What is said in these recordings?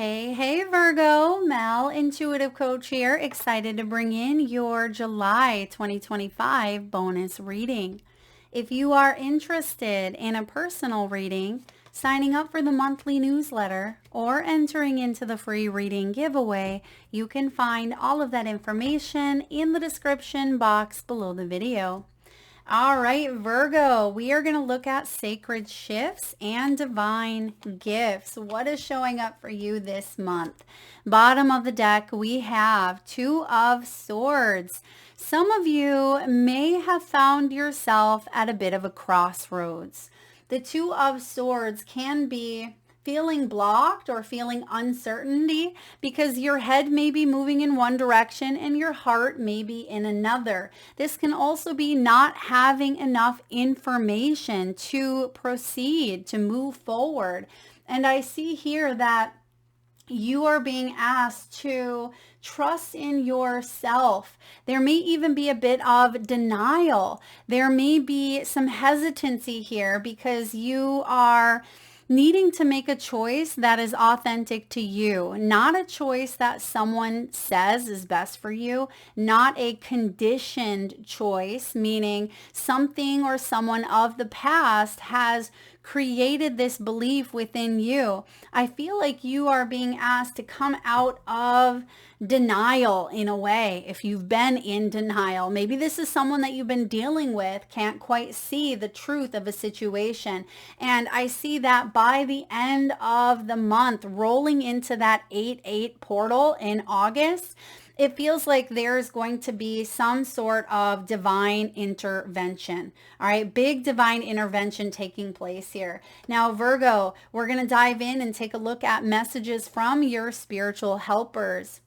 Hey, Virgo, Mel, Intuitive Coach here, excited to bring in your July 2025 bonus reading. If you are interested in a personal reading, signing up for the monthly newsletter, or entering into the free reading giveaway, you can find all of that information in the description box below the video. All right, Virgo, we are going to look at sacred shifts and divine gifts. What is showing up for you this month? Bottom of the deck, we have Two of Swords. Some of you may have found yourself at a bit of a crossroads. The Two of Swords can be feeling blocked or feeling uncertainty because your head may be moving in one direction and your heart may be in another. This can also be not having enough information to proceed, to move forward. And I see here that you are being asked to trust in yourself. There may even be a bit of denial. There may be some hesitancy here because you are needing to make a choice that is authentic to you, not a choice that someone says is best for you, not a conditioned choice, meaning something or someone of the past has created this belief within you. I feel like you are being asked to come out of denial in a way. If you've been in denial, maybe this is someone that you've been dealing with, can't quite see the truth of a situation. And I see that by the end of the month, rolling into that 8/8 portal in August, it feels like there's going to be some sort of divine intervention. All right, big divine intervention taking place here. Now, Virgo, we're going to dive in and take a look at messages from your spiritual helpers.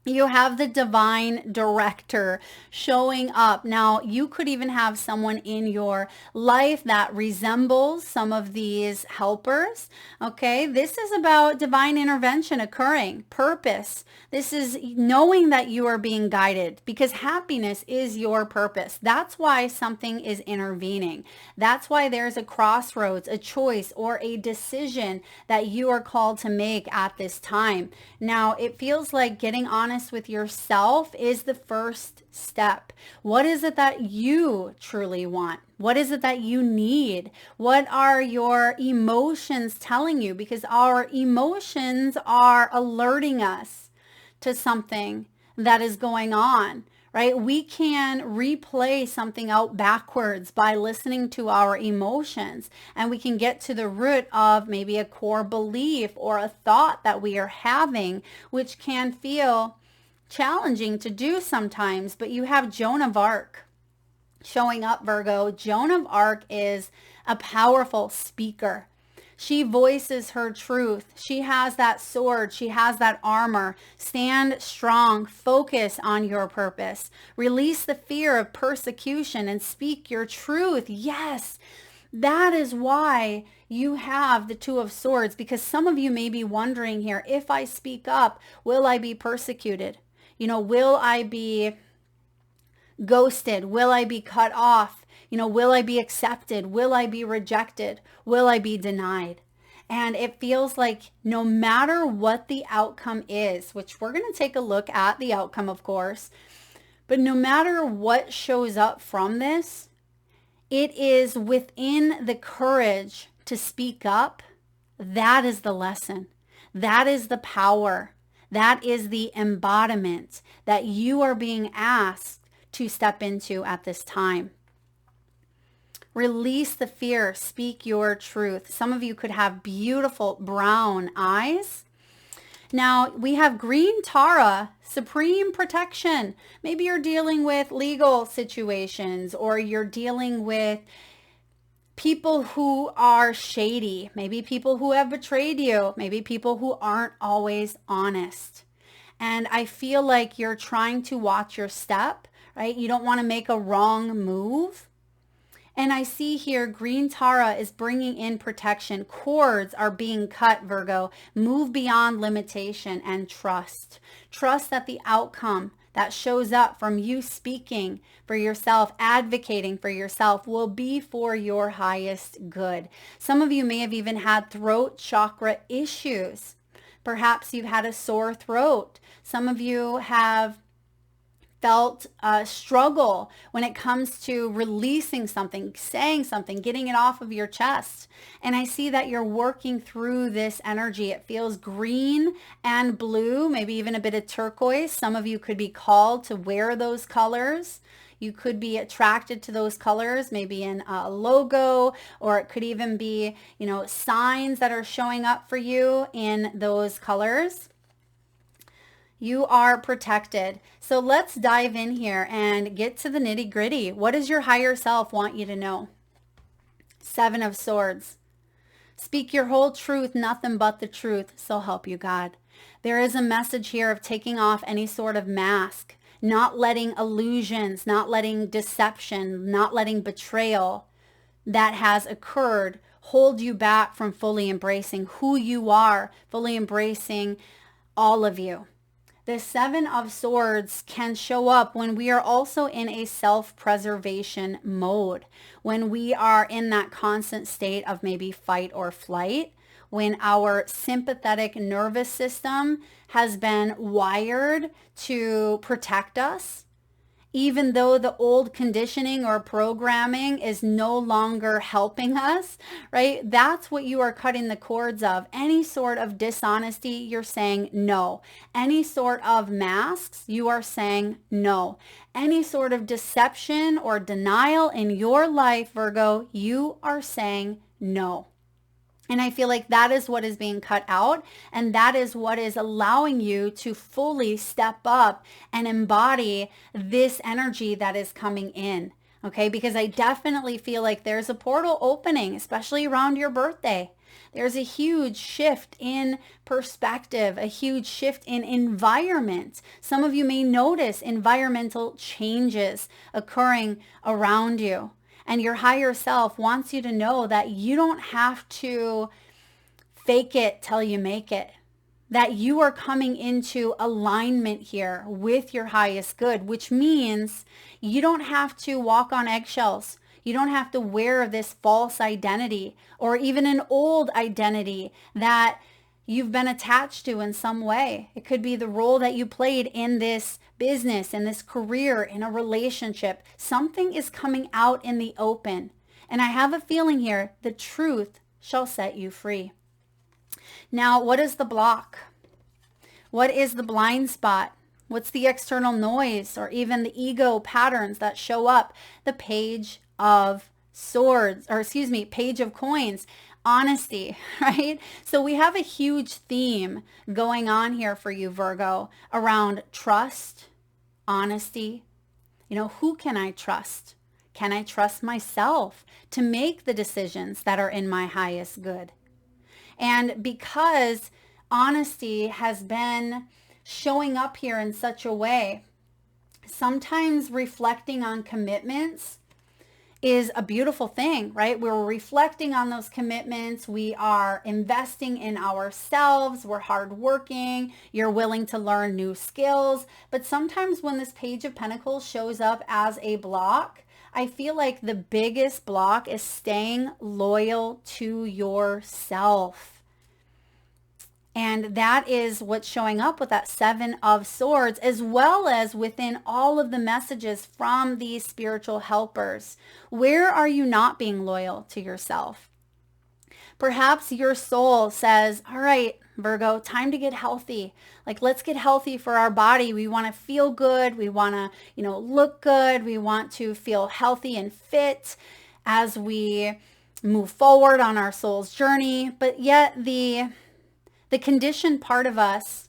You have the divine director showing up. Now, you could even have someone in your life that resembles some of these helpers. Okay, this is about divine intervention occurring, purpose. This is knowing that you are being guided because happiness is your purpose. That's why something is intervening. That's why there's a crossroads, a choice, or a decision that you are called to make at this time. Now, it feels like getting honest with yourself is the first step. What is it that you truly want? What is it that you need? What are your emotions telling you? Because our emotions are alerting us to something that is going on, right? We can replay something out backwards by listening to our emotions, and we can get to the root of maybe a core belief or a thought that we are having, which can feel challenging to do sometimes. But you have Joan of Arc showing up, Virgo. Joan of Arc is a powerful speaker. She voices her truth. She has that sword. She has that armor. Stand strong. Focus on your purpose. Release the fear of persecution and speak your truth. Yes, that is why you have the Two of Swords, because some of you may be wondering here, if I speak up, will I be persecuted? Will I be ghosted? Will I be cut off? Will I be accepted? Will I be rejected? Will I be denied? And it feels like no matter what the outcome is, which we're going to take a look at the outcome, of course, but no matter what shows up from this, it is within the courage to speak up. That is the lesson. That is the power. That is the embodiment that you are being asked to step into at this time. Release the fear. Speak your truth. Some of you could have beautiful brown eyes. Now, we have green Tara, supreme protection. Maybe you're dealing with legal situations, or you're dealing with people who are shady, maybe people who have betrayed you, maybe people who aren't always honest. And I feel like you're trying to watch your step, right? You don't want to make a wrong move. And I see here green Tara is bringing in protection. Cords are being cut, Virgo. Move beyond limitation and trust. Trust that the outcome that shows up from you speaking for yourself, advocating for yourself, will be for your highest good. Some of you may have even had throat chakra issues. Perhaps you've had a sore throat. Some of you have felt a struggle when it comes to releasing something, saying something, getting it off of your chest. And I see that you're working through this energy. It feels green and blue, maybe even a bit of turquoise. Some of you could be called to wear those colors. You could be attracted to those colors, maybe in a logo, or it could even be, signs that are showing up for you in those colors. You are protected. So let's dive in here and get to the nitty gritty. What does your higher self want you to know? 7 of Swords. Speak your whole truth, nothing but the truth. So help you God. There is a message here of taking off any sort of mask, not letting illusions, not letting deception, not letting betrayal that has occurred hold you back from fully embracing who you are, fully embracing all of you. The 7 of Swords can show up when we are also in a self-preservation mode, when we are in that constant state of maybe fight or flight, when our sympathetic nervous system has been wired to protect us, even though the old conditioning or programming is no longer helping us, right? That's what you are cutting the cords of. Any sort of dishonesty, you're saying no. Any sort of masks, you are saying no. Any sort of deception or denial in your life, Virgo, you are saying no. And I feel like that is what is being cut out, and that is what is allowing you to fully step up and embody this energy that is coming in, okay? Because I definitely feel like there's a portal opening, especially around your birthday. There's a huge shift in perspective, a huge shift in environment. Some of you may notice environmental changes occurring around you. And your higher self wants you to know that you don't have to fake it till you make it. That you are coming into alignment here with your highest good, which means you don't have to walk on eggshells. You don't have to wear this false identity or even an old identity that you've been attached to in some way. It could be the role that you played in this business, in this career, in a relationship. Something is coming out in the open. And I have a feeling here, the truth shall set you free. Now, what is the block? What is the blind spot? What's the external noise or even the ego patterns that show up? The Page of Swords, or excuse me, Page of Coins. Honesty, right? So we have a huge theme going on here for you, Virgo, around trust, honesty. Who can I trust? Can I trust myself to make the decisions that are in my highest good? And because honesty has been showing up here in such a way, sometimes reflecting on commitments is a beautiful thing, right? We're reflecting on those commitments. We are investing in ourselves. We're hardworking. You're willing to learn new skills. But sometimes when this Page of Pentacles shows up as a block, I feel like the biggest block is staying loyal to yourself. And that is what's showing up with that 7 of Swords, as well as within all of the messages from these spiritual helpers. Where are you not being loyal to yourself? Perhaps your soul says, all right, Virgo, time to get healthy. Like, let's get healthy for our body. We want to feel good. We want to, look good. We want to feel healthy and fit as we move forward on our soul's journey. But yet the conditioned part of us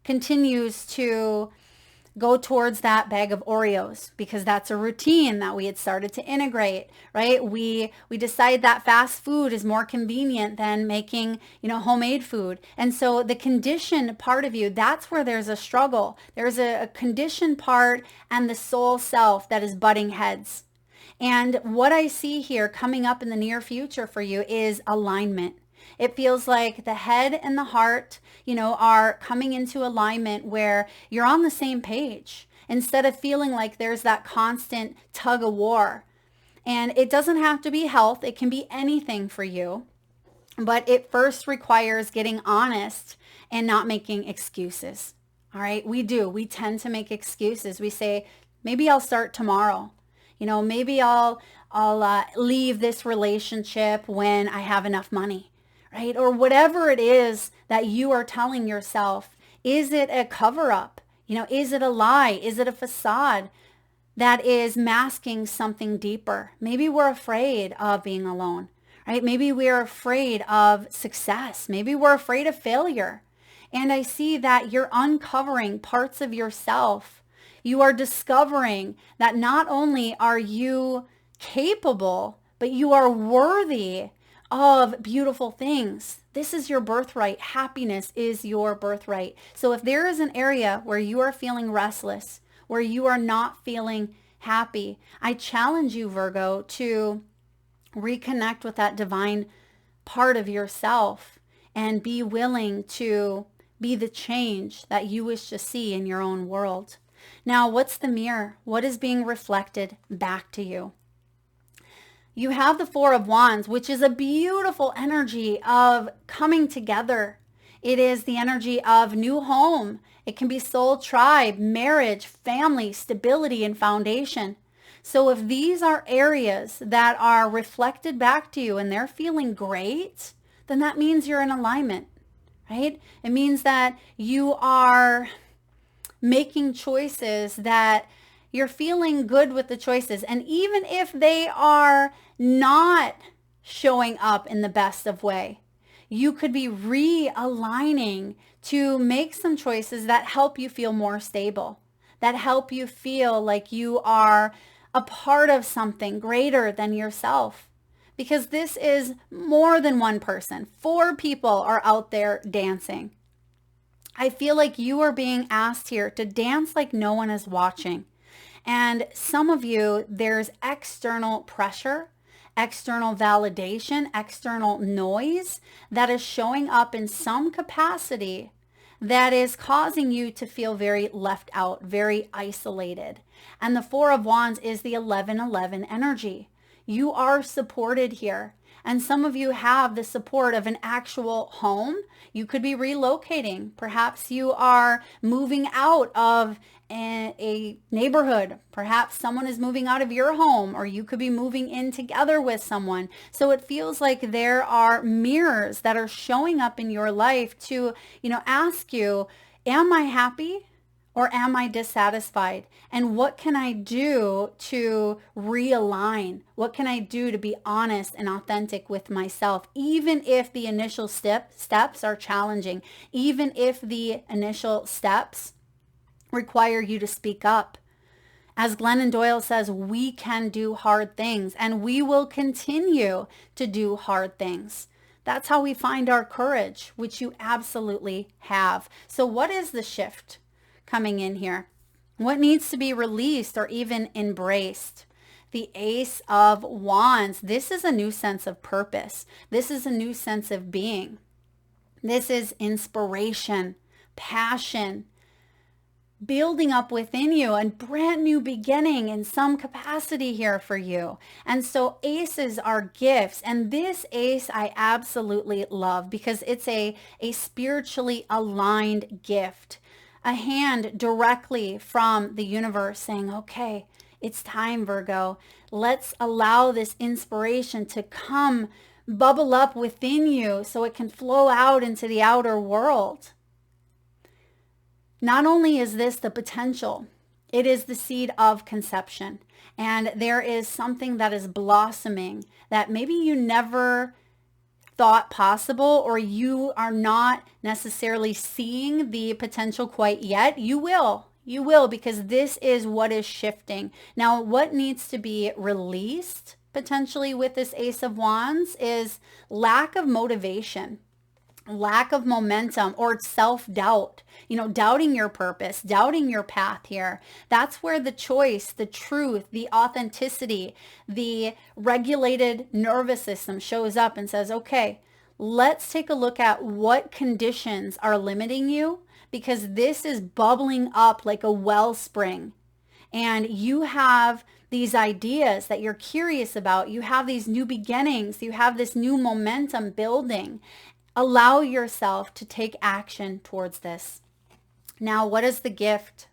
continues to go towards that bag of Oreos because that's a routine that we had started to integrate, right? We decide that fast food is more convenient than making, homemade food. And so the conditioned part of you, that's where there's a struggle. There's a conditioned part and the soul self that is butting heads. And what I see here coming up in the near future for you is alignment. It feels like the head and the heart, are coming into alignment where you're on the same page instead of feeling like there's that constant tug of war. And it doesn't have to be health. It can be anything for you. But it first requires getting honest and not making excuses. All right, we do. We tend to make excuses. We say, maybe I'll start tomorrow. Maybe I'll leave this relationship when I have enough money, right? Or whatever it is that you are telling yourself. Is it a cover up? Is it a lie? Is it a facade that is masking something deeper? Maybe we're afraid of being alone, right? Maybe we're afraid of success. Maybe we're afraid of failure. And I see that you're uncovering parts of yourself. You are discovering that not only are you capable, but you are worthy of beautiful things. This is your birthright. Happiness is your birthright. So if there is an area where you are feeling restless, where you are not feeling happy, I challenge you, Virgo, to reconnect with that divine part of yourself and be willing to be the change that you wish to see in your own world. Now, what's the mirror? What is being reflected back to you? You have the Four of Wands, which is a beautiful energy of coming together. It is the energy of new home. It can be soul tribe, marriage, family, stability, and foundation. So if these are areas that are reflected back to you and they're feeling great, then that means you're in alignment, right? It means that you are making choices, that you're feeling good with the choices. And even if they are not showing up in the best of way, you could be realigning to make some choices that help you feel more stable, that help you feel like you are a part of something greater than yourself. Because this is more than one person. 4 people are out there dancing. I feel like you are being asked here to dance like no one is watching. And some of you, there's external pressure, external validation, external noise that is showing up in some capacity that is causing you to feel very left out, very isolated. And the Four of Wands is the 11-11 energy. You are supported here. And some of you have the support of an actual home. You could be relocating. Perhaps you are moving out of a neighborhood. Perhaps someone is moving out of your home, or you could be moving in together with someone. So it feels like there are mirrors that are showing up in your life to, ask you, am I happy? Or am I dissatisfied? And what can I do to realign? What can I do to be honest and authentic with myself? Even if the initial steps are challenging, even if the initial steps require you to speak up. As Glennon Doyle says, we can do hard things, and we will continue to do hard things. That's how we find our courage, which you absolutely have. So what is the shift coming in here? What needs to be released or even embraced? The Ace of Wands. This is a new sense of purpose. This is a new sense of being. This is inspiration, passion, building up within you, a brand new beginning in some capacity here for you. And so aces are gifts. And this ace I absolutely love because it's a spiritually aligned gift. A hand directly from the universe saying, okay, it's time, Virgo. Let's allow this inspiration to come bubble up within you so it can flow out into the outer world. Not only is this the potential, it is the seed of conception. And there is something that is blossoming that maybe you never thought possible, or you are not necessarily seeing the potential quite yet. You will, because this is what is shifting. Now, what needs to be released potentially with this Ace of Wands is lack of motivation, lack of momentum, or self-doubt, doubting your purpose, doubting your path here. That's where the choice, the truth, the authenticity, the regulated nervous system shows up and says, okay, let's take a look at what conditions are limiting you, because this is bubbling up like a wellspring. And you have these ideas that you're curious about. You have these new beginnings. You have this new momentum building. Allow yourself to take action towards this. Now, what is the gift?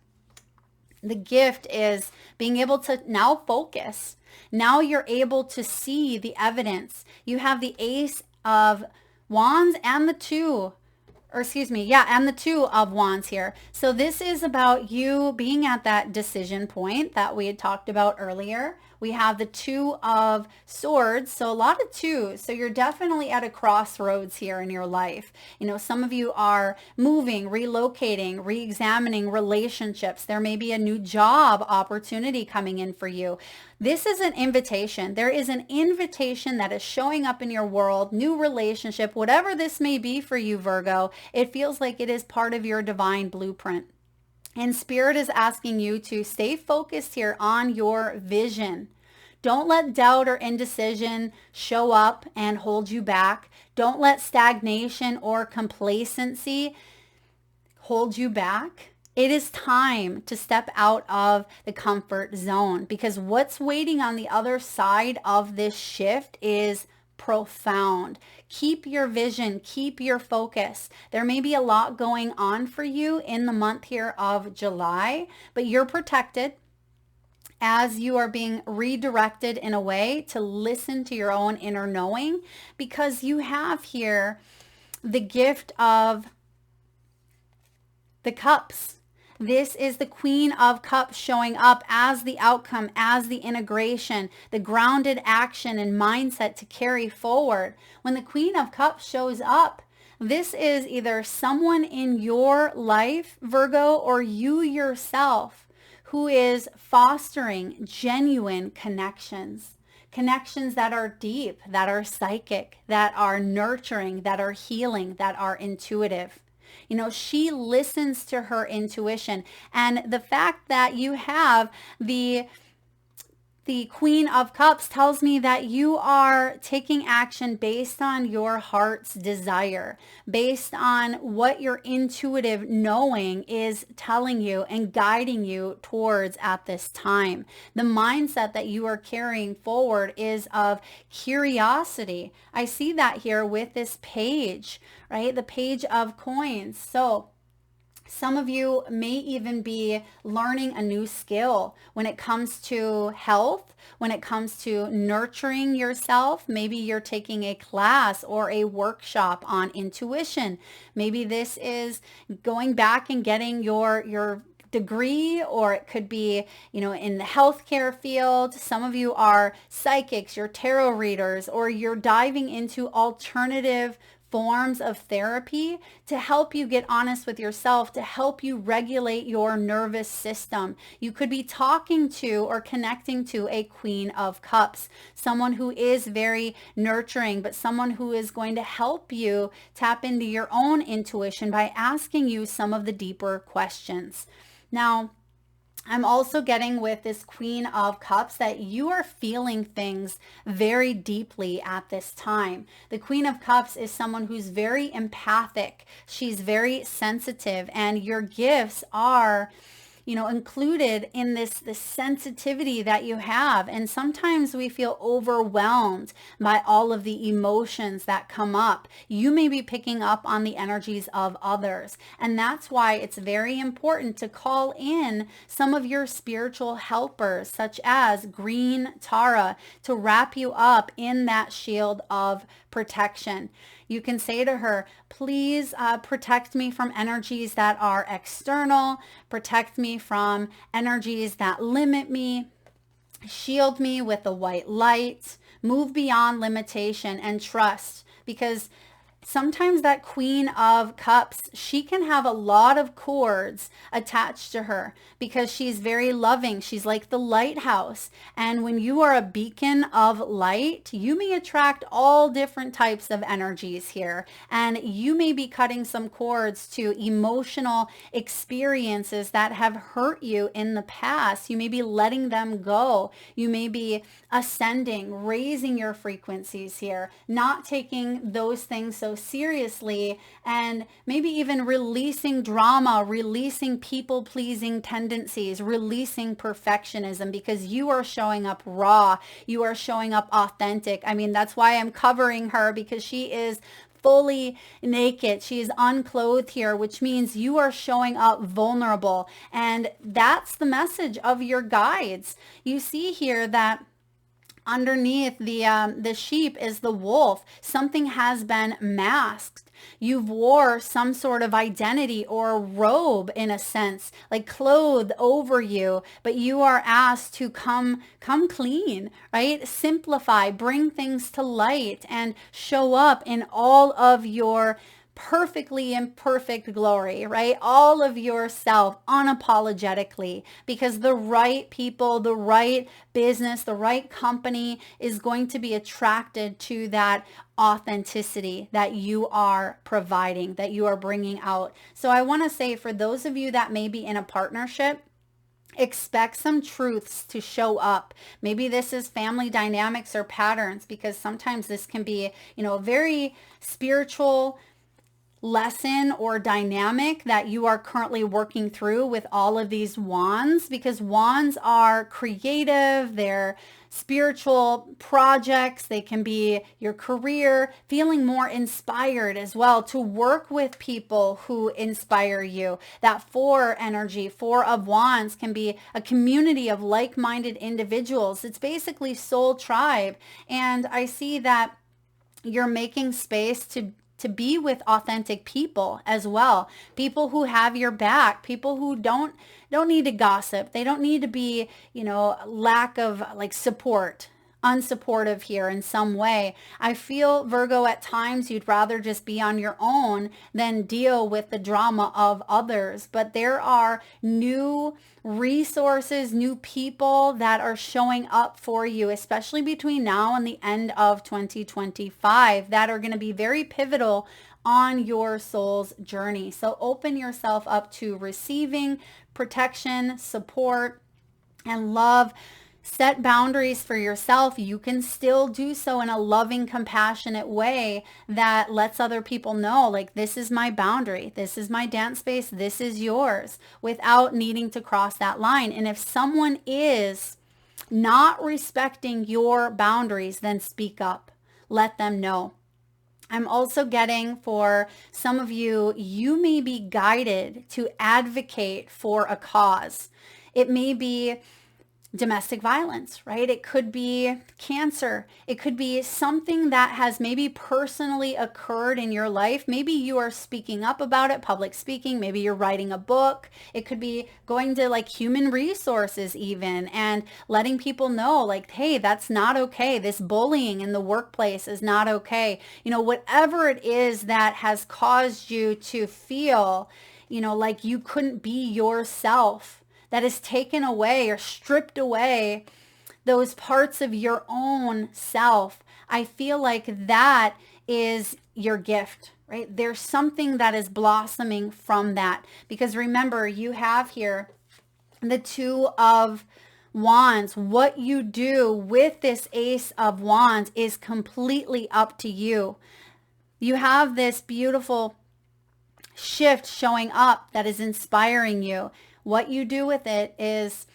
The gift is being able to now focus. Now you're able to see the evidence. You have the Ace of Wands and the Two of Wands here. So this is about you being at that decision point that we had talked about earlier. We have the Two of Swords, so a lot of twos. So you're definitely at a crossroads here in your life. You know, some of you are moving, relocating, re-examining relationships. There may be a new job opportunity coming in for you. This is an invitation. There is an invitation that is showing up in your world, new relationship, whatever this may be for you, Virgo. It feels like it is part of your divine blueprint. And Spirit is asking you to stay focused here on your vision. Don't let doubt or indecision show up and hold you back. Don't let stagnation or complacency hold you back. It is time to step out of the comfort zone, because what's waiting on the other side of this shift is profound. Keep your vision, keep your focus. There may be a lot going on for you in the month here of July, but you're protected as you are being redirected in a way to listen to your own inner knowing, because you have here the gift of the Cups. This is the Queen of Cups showing up as the outcome, as the integration, the grounded action and mindset to carry forward. When the Queen of Cups shows up, this is either someone in your life, Virgo, or you yourself who is fostering genuine connections. Connections that are deep, that are psychic, that are nurturing, that are healing, that are intuitive. You know, she listens to her intuition. And the fact that you have the Queen of Cups tells me that you are taking action based on your heart's desire, based on what your intuitive knowing is telling you and guiding you towards at this time. The mindset that you are carrying forward is of curiosity. I see that here with this page, right? The Page of Coins. So some of you may even be learning a new skill when it comes to health, when it comes to nurturing yourself. Maybe you're taking a class or a workshop on intuition. Maybe this is going back and getting your degree, or it could be, you know, in the healthcare field. Some of you are psychics, you're tarot readers, or you're diving into alternative forms of therapy to help you get honest with yourself, to help you regulate your nervous system. You could be talking to or connecting to a Queen of Cups, someone who is very nurturing, but someone who is going to help you tap into your own intuition by asking you some of the deeper questions. Now, I'm also getting with this Queen of Cups that you are feeling things very deeply at this time. The Queen of Cups is someone who's very empathic. She's very sensitive, and your gifts are, you know, included in this sensitivity that you have. And sometimes we feel overwhelmed by all of the emotions that come up. You may be picking up on the energies of others. And that's why it's very important to call in some of your spiritual helpers, such as Green Tara, to wrap you up in that shield of protection. You can say to her, please protect me from energies that are external, protect me from energies that limit me, shield me with the white light, move beyond limitation and trust, because sometimes that Queen of Cups, she can have a lot of cords attached to her because she's very loving. She's like the lighthouse. And when you are a beacon of light, you may attract all different types of energies here. And you may be cutting some cords to emotional experiences that have hurt you in the past. You may be letting them go. You may be ascending, raising your frequencies here, not taking those things so seriously, and maybe even releasing drama, releasing people-pleasing tendencies, releasing perfectionism, because you are showing up raw. You are showing up authentic. I mean, that's why I'm covering her, because she is fully naked. She is unclothed here, which means you are showing up vulnerable. And that's the message of your guides. You see here that underneath the sheep is the wolf. Something has been masked. You've wore some sort of identity or robe, in a sense, like clothed over you, but you are asked to come clean, right? Simplify, bring things to light, and show up in all of your perfectly imperfect glory, right? All of yourself unapologetically, because the right people, the right business, the right company is going to be attracted to that authenticity that you are providing, that you are bringing out. So I want to say, for those of you that may be in a partnership, expect some truths to show up. Maybe this is family dynamics or patterns, because sometimes this can be, a very spiritual lesson or dynamic that you are currently working through with all of these wands, because wands are creative, they're spiritual projects, they can be your career, feeling more inspired as well to work with people who inspire you. That four energy, four of wands, can be a community of like-minded individuals. It's basically soul tribe. And I see that you're making space to be with authentic people as well. People who have your back, people who don't need to gossip. They don't need to be, lack of like support, unsupportive here in some way. I feel, Virgo, at times you'd rather just be on your own than deal with the drama of others. But there are new resources, new people that are showing up for you, especially between now and the end of 2025, that are going to be very pivotal on your soul's journey. So open yourself up to receiving protection, support, and love. Set boundaries for yourself. You can still do so in a loving, compassionate way that lets other people know, like, this is my boundary. This is my dance space. This is yours, without needing to cross that line. And if someone is not respecting your boundaries, then speak up. Let them know. I'm also getting, for some of you, you may be guided to advocate for a cause. It may be domestic violence, right? It could be cancer. It could be something that has maybe personally occurred in your life. Maybe you are speaking up about it, public speaking. Maybe you're writing a book. It could be going to like human resources even, and letting people know, like, hey, that's not okay. This bullying in the workplace is not okay. Whatever it is that has caused you to feel, like you couldn't be yourself, that has taken away or stripped away those parts of your own self. I feel like that is your gift, right? There's something that is blossoming from that. Because remember, you have here the Two of Wands. What you do with this Ace of Wands is completely up to you. You have this beautiful shift showing up that is inspiring you. What you do with it is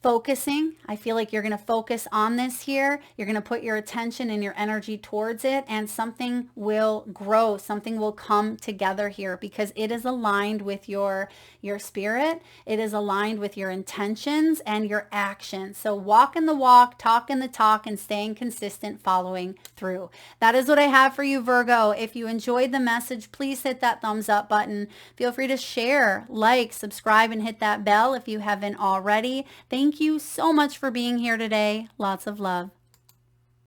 focusing. I feel like you're going to focus on this here. You're going to put your attention and your energy towards it, and something will grow. Something will come together here, because it is aligned with your spirit. It is aligned with your intentions and your actions. So walk in the walk, talk in the talk, and staying consistent, following through. That is what I have for you, Virgo. If you enjoyed the message, please hit that thumbs up button. Feel free to share, like, subscribe, and hit that bell if you haven't already. Thank you so much for being here today. Lots of love.